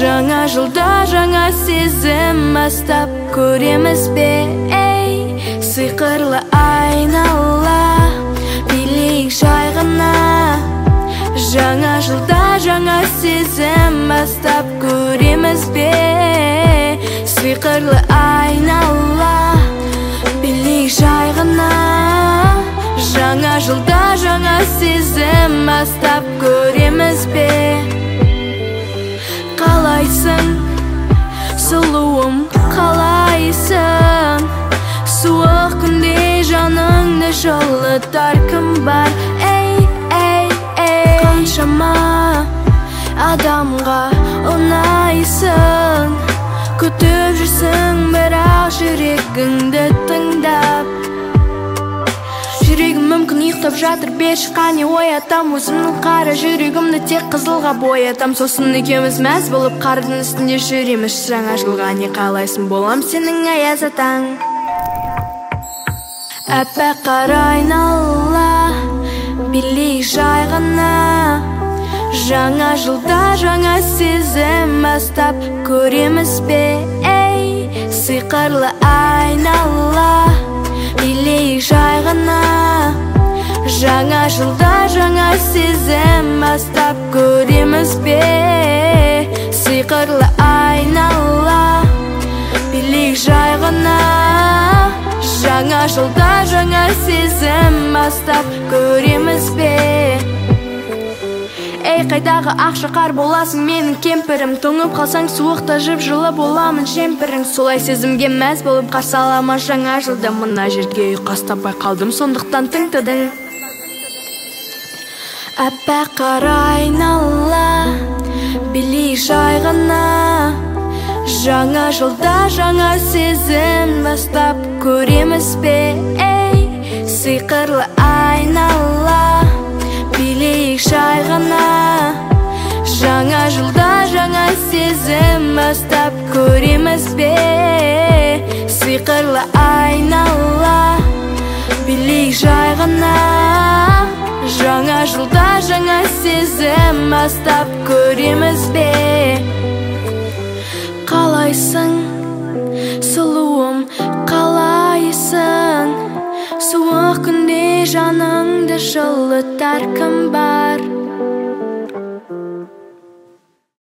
Жаңа жылда жаңа сезім бастап көреміз бе, ей, сиқырлы айнала билейік жай ғана. Жаңа жылда жаңа сезім бастап көреміз бе, сиқырлы айнала билейік жай ғана. Жаңа жылда жаңа сезім бастап көреміз бе. Қалайсың, сұлуым, қалайсың? Суық күнде жаныңды жылытар кім бар? Ей, ей, ей, қаншама адамға ұнайсың, күтіп жүрсің бірақ жүрегіңді тыңдап. Жүрегім мүмкін ұйықтап жатыр, бет қане оятам. Өзімнің қара жүрегімді тек қызылға боятам. Сосын екеуміз мәз болып қардың үстінде жүреміз. Жаңа жылға не қалайсың, болам сенің аяз атаң. Әппақ қара айнала билейік жай ғана. Жаңа жылда жаңа сезім бастап көреміз бе, ей, сиқырлы айнала билейік жай ғана. Жаңа жылда жаңа сезім бастап көреміз бе, сиқырлы айнала билейік жай ғана. Жаңа жылда жаңа сезім бастап көреміз бе. Ей, қайдағы ақшақар боласың менің кемпірім, тоңып қалсаң суықта жып-жылы боламын жемпірің. Солай сезімге мәз болып қарсы алама жаңа жылда. Мына жерге ұйқастапай қалдым, сондықтан тыңдадың. Әппақ қара айнала билейік жай ғана. Жаңа жылда жаңа сезім бастап көреміз бе, ей, сиқырлы айнала билейік жай ғана. Жаңа жылда жаңа сезім бастап көреміз бе, сиқырлы айнала билейік жай ғана. Жаңа жылда жаңа сезім бастап көреміз бе. Қалайсың, сұлуым, қалайсың? Суық күнде жаныңды жылытар кім бар?